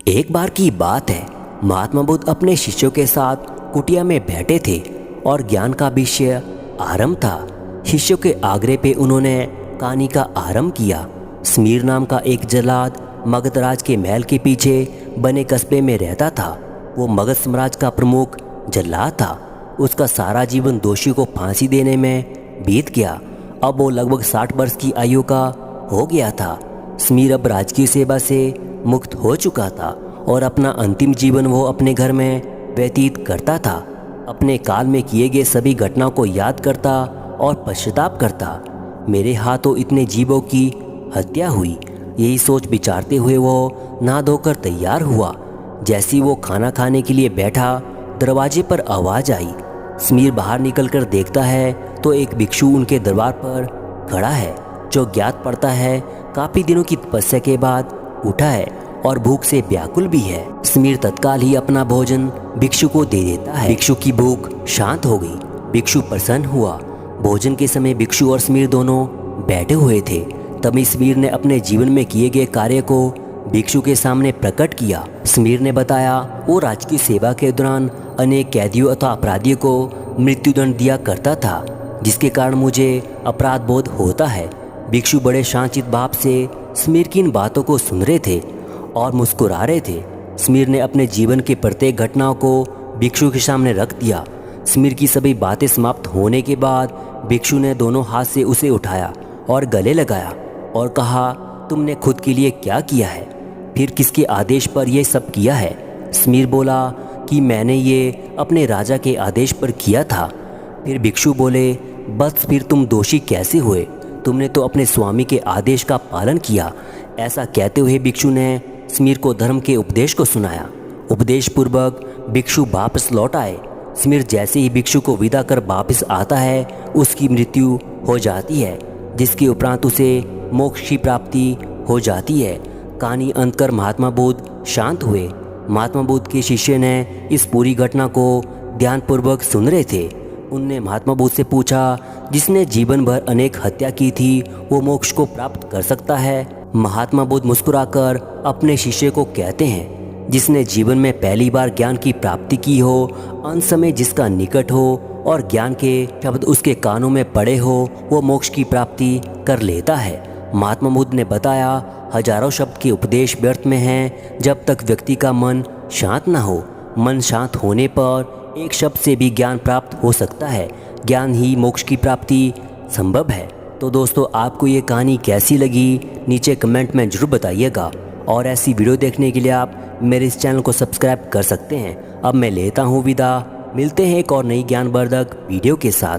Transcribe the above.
एक बार की बात है, महात्मा बुद्ध अपने शिष्यों के साथ कुटिया में बैठे थे और ज्ञान का विषय आरंभ था। शिष्यों के आग्रह पे उन्होंने कहानी का आरंभ किया। स्मीर नाम का एक जल्लाद मगधराज के महल के पीछे बने कस्बे में रहता था। वो मगध साम्राज्य का प्रमुख जल्लाद था। उसका सारा जीवन दोषी को फांसी देने में बीत गया। अब वो लगभग 60 वर्ष की आयु का हो गया था। स्मीर अब राजकीय सेवा से मुक्त हो चुका था और अपना अंतिम जीवन वो अपने घर में व्यतीत करता था। अपने काल में किए गए सभी घटनाओं को याद करता और पश्चाताप करता। मेरे हाथों इतने जीवों की हत्या हुई, यही सोच विचारते हुए वो नहा धोकर तैयार हुआ। जैसी वो खाना खाने के लिए बैठा, दरवाजे पर आवाज़ आई। स्मीर बाहर निकलकर देखता है तो एक भिक्षु उनके दरबार पर खड़ा है, जो ज्ञात पड़ता है काफ़ी दिनों की तपस्या के बाद उठा है और भूख से व्याकुल भी है। स्मीर तत्काल ही अपना भोजन भिक्षु को दे देता है। भिक्षु की भूख शांत हो गई। भिक्षु प्रसन्न हुआ। भोजन के समय भिक्षु और स्मीर दोनों बैठे हुए थे। तभी स्मीर ने अपने जीवन में किए गए कार्य को भिक्षु के सामने प्रकट किया। स्मीर ने बताया वो राजकीय सेवा के दौरान अनेक कैदियों अथवा अपराधियों को मृत्युदंड दिया करता था, जिसके कारण मुझे अपराध बोध होता है। भिक्षु बड़े शांतचित भाव से स्मीर की इन बातों को सुन रहे थे और मुस्कुरा रहे थे। स्मीर ने अपने जीवन के प्रत्येक घटनाओं को भिक्षु के सामने रख दिया। स्मीर की सभी बातें समाप्त होने के बाद भिक्षु ने दोनों हाथ से उसे उठाया और गले लगाया और कहा, तुमने खुद के लिए क्या किया है? फिर किसके आदेश पर यह सब किया है? स्मीर बोला कि मैंने ये अपने राजा के आदेश पर किया था। फिर भिक्षु बोले, बस फिर तुम दोषी कैसे हुए? तुमने तो अपने स्वामी के आदेश का पालन किया। ऐसा कहते हुए भिक्षु ने स्मीर को धर्म के उपदेश को सुनाया। उपदेश पूर्वक भिक्षु वापस लौट आए। स्मीर जैसे ही भिक्षु को विदा कर वापस आता है, उसकी मृत्यु हो जाती है, जिसके उपरांत उसे मोक्ष की प्राप्ति हो जाती है। कहानी अंत कर महात्मा बुद्ध शांत हुए। महात्मा बुद्ध के शिष्य ने इस पूरी घटना को ध्यानपूर्वक सुन रहे थे। उनने महात्मा बुद्ध से पूछा, जिसने जीवन भर अनेक हत्या की थी, वो मोक्ष को प्राप्त कर सकता है? महात्मा बुद्ध मुस्कुराकर अपने शिष्य को कहते हैं, जिसने जीवन में पहली बार ज्ञान की प्राप्ति की हो, अंत समय जिसका निकट हो और ज्ञान के शब्द उसके कानों में पड़े हो, वो मोक्ष की प्राप्ति कर लेता है। महात्मा बुद्ध ने बताया, हजारों शब्द के उपदेश व्यर्थ में हैं जब तक व्यक्ति का मन शांत न हो। मन शांत होने पर एक शब्द से भी ज्ञान प्राप्त हो सकता है। ज्ञान ही मोक्ष की प्राप्ति संभव है। तो दोस्तों, आपको ये कहानी कैसी लगी नीचे कमेंट में ज़रूर बताइएगा और ऐसी वीडियो देखने के लिए आप मेरे इस चैनल को सब्सक्राइब कर सकते हैं। अब मैं लेता हूँ विदा। मिलते हैं एक और नई ज्ञानवर्धक वीडियो के साथ।